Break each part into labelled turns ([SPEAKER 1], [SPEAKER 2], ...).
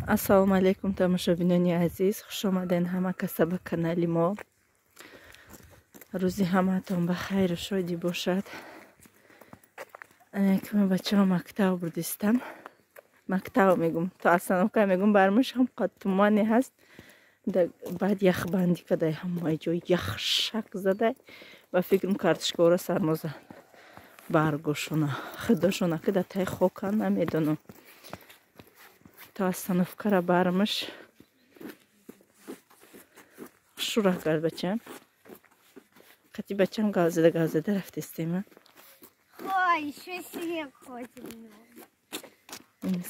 [SPEAKER 1] ассалому алайкум тамошобинони азиз, хуш омаден ҳама каса ба канали мо. рӯзи ҳамаатон ба хайру шодӣ бошад. Ки бачаҳо мактаб бурдистам. Мактаб мегум, то остановка мегум бармешам, қад тумане ҳаст. Баъд яхбандӣ кадай ҳамаи ҷой яхшак задай ва фикрам картошкаҳоро сармозан баргошона хидошона ки дар таи хокан намедонам. То остановкара бармеш шурах кард бачам. Кати бачам гавзада рафтестема.
[SPEAKER 2] Ой, еще снег ходит.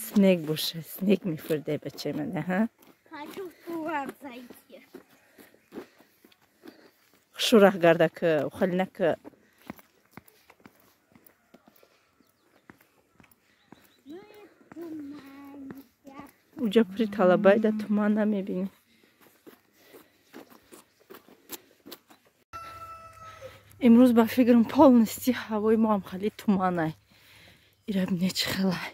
[SPEAKER 1] Снег боше, снег мефурдай бача мене, ха?
[SPEAKER 2] Хочу в туалет зайти.
[SPEAKER 1] Шурах гарда ки ухалина ки уҷа пури талабай да туман намебинӣ. имрӯз ба фикрам полностью ҳавои мо ҳам хали туманай. ира бине чӣ хелай.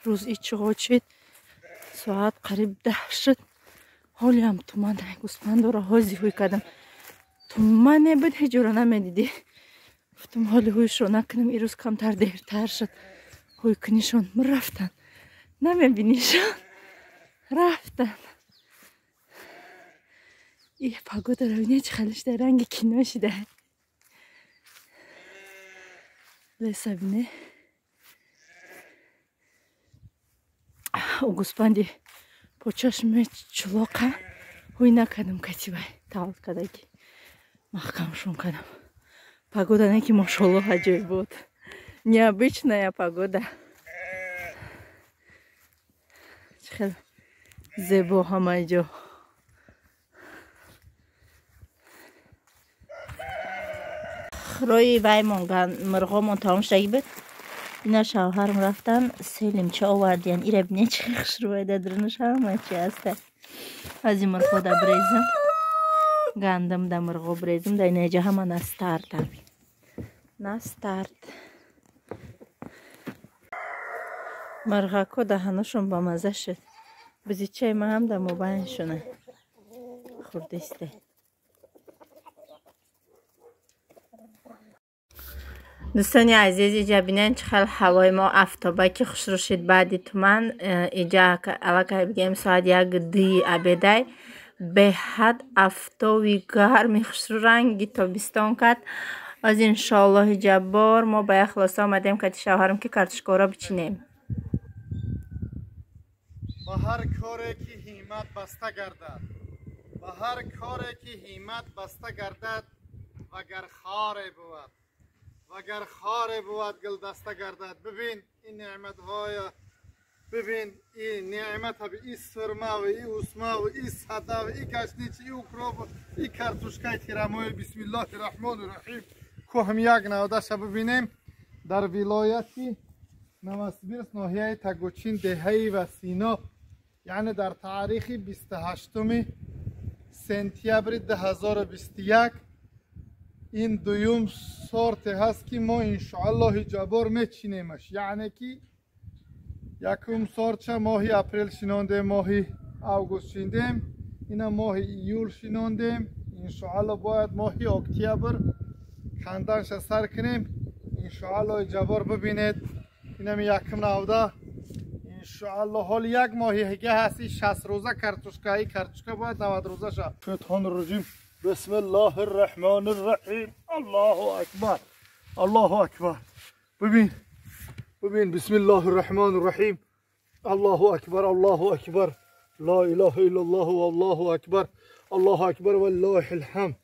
[SPEAKER 1] рӯз ичоғ чид соат қариб 10 шуд. ҳоли ҳам туманай. гӯспандора ҳози ҳуй кардам. тумане буд ҳеҷ ҷоро намедидӣ. гуфтам ҳоли ҳуйшро накунам. ирӯз камтар дертар шуд. ҳуй кунишон рафтан. намебинишон. рафтан. И погода ро бинед чӣ хеле шуда ранги кино шуда. леса бине. у гӯспанди почаш мечулоқа ҳуй накардам катибай тавал кадаги маҳкамшон кардам. Погода не ки машолло аҷоиб буд. Необычная погода. чӣ хеле зебо ҳамаи ҷо. рои ваймон мирғомон тамом шудагӣ буд. ина шавҳарам рафтан селимча овардиян. ира бине чӣ хушрӯйда дурнуш ҳама чи аста. аз ин мирғо да брезим. гандам да мирғо брезим. да инаҷа ҳама настартам. настарт. мирғако даҳанашон ба маза шуд. бизичаи ма ҳам да мобайншона хурдисте. дӯстони азиз, иҷа бинен чӣ хел ҳавои мо афтобаки хушрӯ шуд баъди туман. иҷа аллакай бигем соат 1-2 абедай беҳад афтоби гарми хушрӯ ранги тобистон кард. аз иншоаллоҳи ҷаббор мо ба як хулоса омадем кати шавҳарам ки картошкаҳоро бичинем.
[SPEAKER 3] ба ҳар коре ки ҳиммат баста гардад, ба ҳар коре ки ҳиммат баста гардад, вагар хоре буд, вагар хоре буд гулдаста гардад. бибин ин неъматҳоя, бибин ин неъматаби ин сурмаву ин усмаву ин садаву ин кашничи ин укробу ин картошкаи тирамои бисмиллоҳи раҳмони раҳим ку ҳам як навдаша бибинем дар вилояти Новосибирск ноҳияи Тагучин деҳаи Васино, яъне дар таърихи 28 сентябри 2021 ин дуюм сорте ҳаст ки мо иншоаллоҳи ҷаббор мечинемаш. яъне ки якум сорча моҳи апрел шинондем, моҳи август шиндем, ина моҳи июл шинондем. иншоаллоҳ бояд моҳи октябр канданша сар кунем. иншоаллоҳи ҷаббор бибинед инами якум навда иншоаллоҳ ҳоли як моҳи ҳига ҳаст. 60 рӯза картошка, ин картошка бояд 90 рӯза шавад. шайтонир раҷим. бисмиллоҳир раҳмонир раҳим. аллоҳу акбар, аллоҳу акбар. бибин, бибин, бисмиллоҳир раҳмонир раҳим. аллоҳу акбар, аллоҳу акбар. ла илоҳаиллаллоҳу аллоҳу акбар, аллоҳу акбар валлоҳил ҳамд.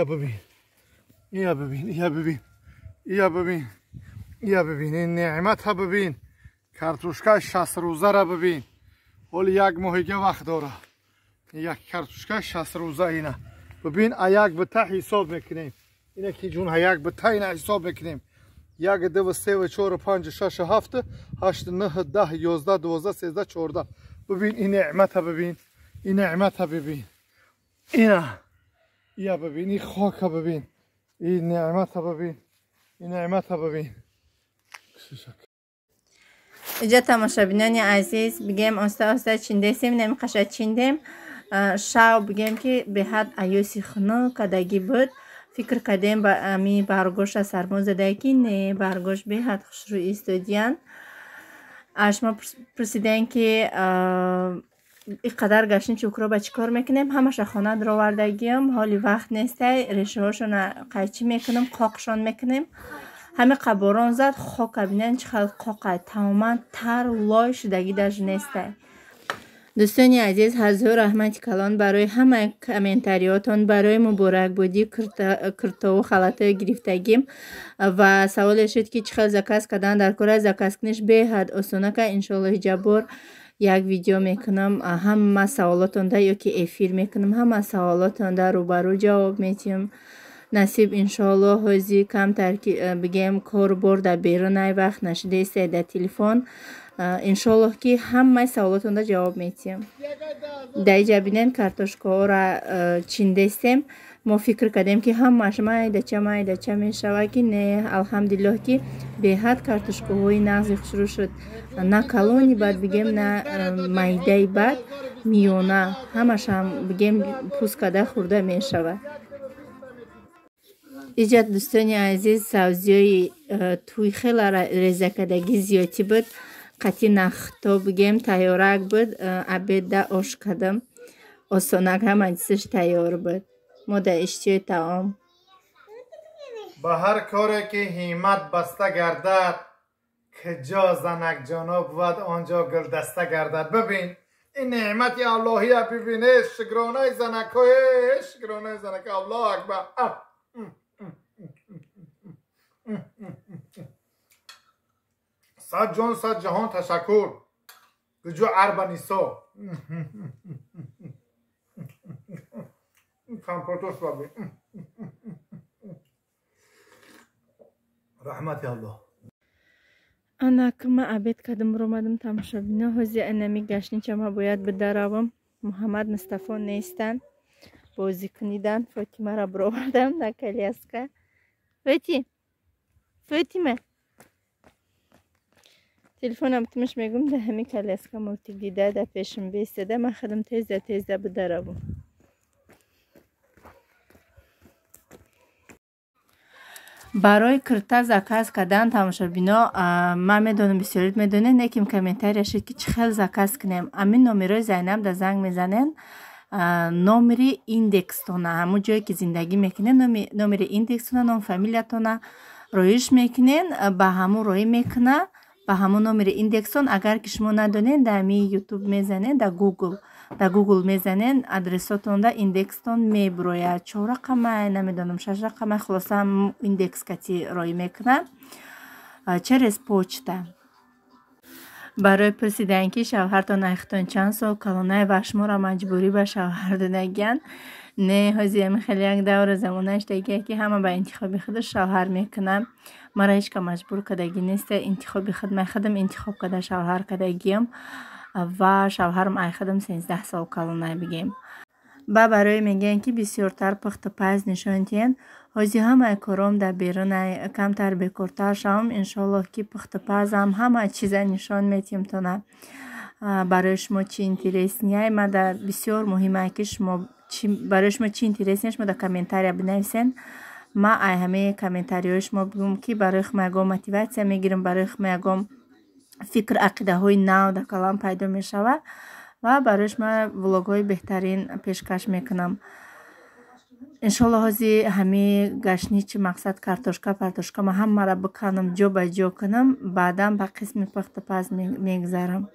[SPEAKER 3] я бибин, я бибин, я бибин, я бибин, я бибин. ин неъмата бибин. картошка 60 рӯзара бибин. ҳоли як моҳига вақт дора. як картошка 60 рӯза ина. бибин а як бита ҳисоб мекунем. ина ки ҷун а як бита ина ҳисоб мекунем. 1 2 3 4 5 6 7 8 9 10 11 12 13 14. бибин ин неъмата бибин. ин неъмата бибин. ина я бибин. ин хока бибин. ин неъмата бибин. ин неъмата бибин.
[SPEAKER 1] اینجا تماشابینان عزیز بگیم آسته چیندیم نمیخواد چیندیم شاو بگیم که به حد ایوسی خنو کدگی بود فکر کردیم با امی برگوش سرمون زده که نه برگوش به حد خوش روی استودیان شما پرسیدین که اینقدر گشتین چوکرا با چی کار میکنیم همش خانه در آوردگیم حالی وقت نیسته ریشه هاشون قیچی میکنیم قاقشان میکنیم همه قباران زد خاک بینن چقدر قاقه تماما تر لای شدگی داشت نیسته دوستانی عزیز حضور رحمت کلان برای همه کامنتاریاتون برای مبارک بودی کرتا و خلطه گرفتگیم و سوال شد که چقدر زکاس کردن در کار زکاس کنش به حد آسونه که انشالله جبور یک ویدیو میکنم همه سوالاتون ده یا که افیر میکنم همه سوالاتون ده روبرو جواب میتیم نصیب انشالله هزی کم بگیم کار برده بیرون وقت نشده سیده تلفن انشالله که همه سوالاتون ده جواب میتیم در اینجا بینین کارتوشکا را چیندستیم ما فکر کردیم که همش مایده چه میشوه که نه الحمدلله که به حد کارتوشکاهای نغزی شروع شد نه کلونی بعد بگیم نه مایده بعد میونه همش هم بگیم پوست کده خورده میشوه اینجا دوستانی عزیز سبزی توی خیلی ریزه کدگی زیادی بود قطعی نختا بگیم تیارک بود عبید ده آش کدم آسانک هم اجسش تیار بود ما در اشتیای تعام
[SPEAKER 3] با هر کاری که همت بسته گردد که جا زنک جانا بود آنجا گل دسته گردد ببین این نعمت اللهی ببینه شکرانه زنک الله اکبر صد جان صد جهان تشکر گجو عرب نیسا کمپوتوس بابی رحمت الله
[SPEAKER 1] انا کما عبید کدم رو مدم تماشا بینا هزی انمی گشنی چما باید بدروم محمد مصطفی نیستن بازی کنیدن فاطمه را بروردم نکلی است که فاطمه تلفنم تمش میگم ده همین کلاسکا مولتی دیده ده پیشم بیستده من خدم تیزه بدروم برای کرتا زکاس کردن تماشابینا من میدونم بسیاریت میدونه نکیم کامنتاری شد که چه خیلی زکاس کنیم امین نومرای زینب در زنگ میزنن نومری ایندکس تونه همون جایی که زندگی میکنین نومری ایندکس تونه نام فامیلیتونه رویش میکنین به همون روی میکنه به همون نومری ایندکس تون اگر که شما ندونین در می یوتیوب میزنین در گوگل میزنین ادرساتون در ایندکس تون میبروید 4 رقمه نمیدونم 6 رقمه خلاصه هم ایندکس کتی روی میکنه چرز پوچته برای پرسیدن که شوهرتان اختون چند سال کلونه و شما را مجبوری به شوهر دادگین نه هزی همین خیلی یک دور زمانش دیگه که همه به انتخاب خودش شوهر میکنم مرا هیچ که مجبور کدگی نیست انتخاب خود من خودم انتخاب کده شوهر کدگیم و شوهرم ای خودم 13 سال کلونه بگیم برای میگن که بسیارتر پخت پز نشان تین هزی همه کارم در بیرون کمتر بکرتر شوم انشالله که پخت پز همه چیز نشان میتیم تونه برای شما چی انتریس نیای من در بسیار مهمه که شما برای شما چی انتریس نیست شما در کامنتاری بنویسین ما ای همه کامنتاری شما بگم که برای خما یکم موتیواسیا میگیرم برای خما یکم فکر عقیده های نو در کلام پیدا میشوه و برایش من ولاگ های بهترین پیشکش میکنم انشالله هزی همه گشنی چی مقصد کارتوشکا ما همه را بکنم جو به جو کنم بعدا به قسم پخت پز میگذارم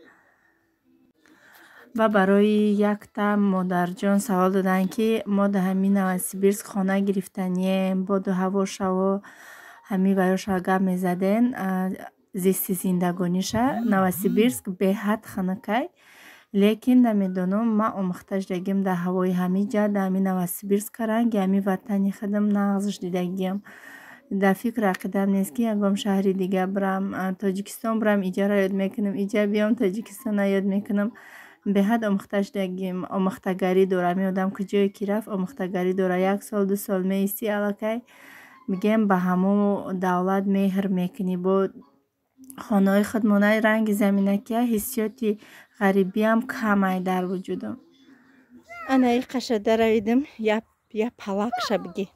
[SPEAKER 1] و برای یک تا مادر جان سوال دادن که ما در همین نوسیبیرسک خانه گرفتنیم با دو هوا شوا همین ویاش گپ میزدن زیستی زندگانیشه نوسیبیرسک به حد خنکای لیکن نمیدونم ما امختش دگیم در هوای همین جا در همین نوسیبیرسک رنگ همین وطنی خودم نغزش دیدگیم در فکر عقیدم نیست که یکم شهری دیگه برم تاجیکستان برم اینجا را یاد میکنم اینجا بیام تاجیکستان را یاد میکنم به حد امختش دگیم امختگری دوره میادم کجای کی رفت امختگری دوره 1 سال 2 سال میسی علاقه میگم به همون دولت مهر میکنی با خانه‌های خودمانای رنگ زمینکی حسیاتی غریبی هم کمی در وجودم. انا ای قشده رویدم یا پلاک شبگی.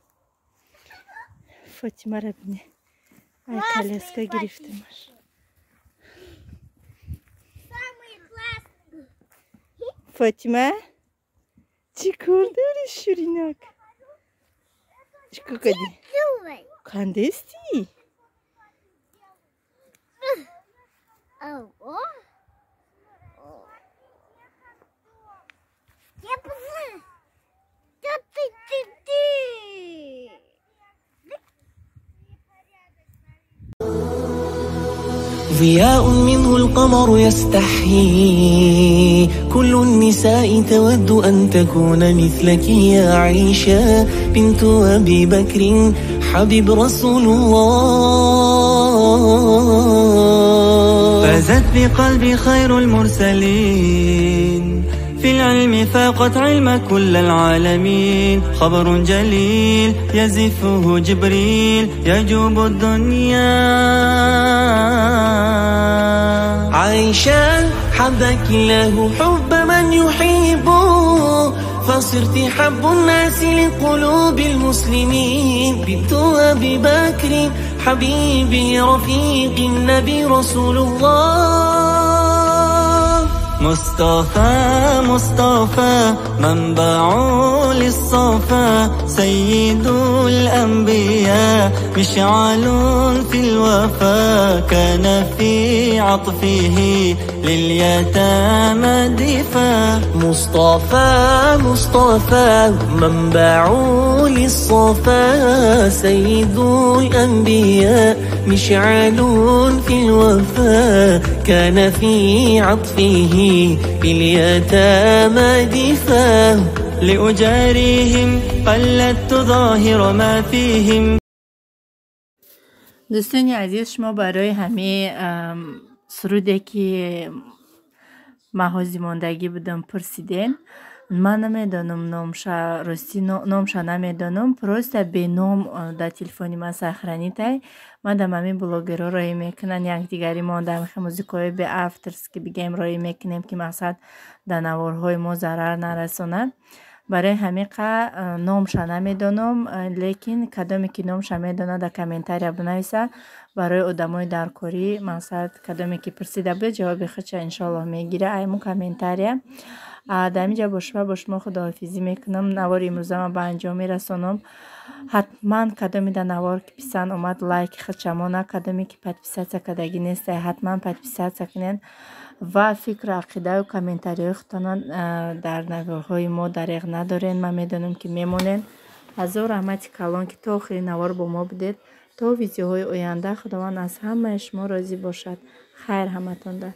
[SPEAKER 1] فاطمه را بینه. ای کالسکا گرفتمش. فاطمه چی کردی شورینک؟ چی کردی؟ کندستی؟
[SPEAKER 4] ضياء منه القمر يستحيي كل النساء تود أن تكون مثلك يا عائشة بنت أبي بكر حبيب رسول الله. فازت بقلبي خير المرسلين في العلم فاقت علم كل العالمين. خبر جليل يزفه جبريل يجوب الدنيا. عائشة حبك الله حب من يحبه فصرت حب الناس لقلوب المسلمين. بنت أبي بكر حبيبي رفيق النبي رسول الله. مصطفى مصطفى منبع للصفا سيد الأنبياء مشعل في الوفا كان في عطفه لليتامى دفا. مصطفى مصطفى منبع للصفا سيد الأنبياء مشعل في الوفا كان في عطفه باليتامى دفا. لأجاريهم قلدت ظاهر ما فيهم.
[SPEAKER 1] دوستان عزیز، شما برای همه سرودی که محاضی ماندگی بودم پرسیدین. من نمیدانم نامشا راستی نامشا نمیدانم پروست به نام در تلفنی من سخرانی تای من دم همین بلاگرها رای میکنن یک دیگری ما دم موزیکای به افترس که بگیم رای میکنیم که مقصد در نوارهای ما ضرر نرساند. برای همین نامشا نمیدانم لیکن کدامی که نامشا میدانه در کامنتاری بنویسه برای آدمای درکاری مقصد کدامی که پرسیده بود جواب خودش انشالله میگیره. ایمون کامنتاری در اینجا با شما خداحافظی میکنم. نوار امروزه من به انجام میرسانم. حتما کدامی در نوار که پسند آمد لایک خودشمانه کدامی که پادپیسات کدگی نیست حتما پادپیسات کنین و فکر عقیده و کامنتاری خودتان در نوارهای ما دریغ ندارین. من میدونم که میمونین. هزار رحمت کلان که تا آخرین نوار با ما بدید. تا ویدیوهای آینده خداوند از همه شما راضی باشد. خیر همتون ده.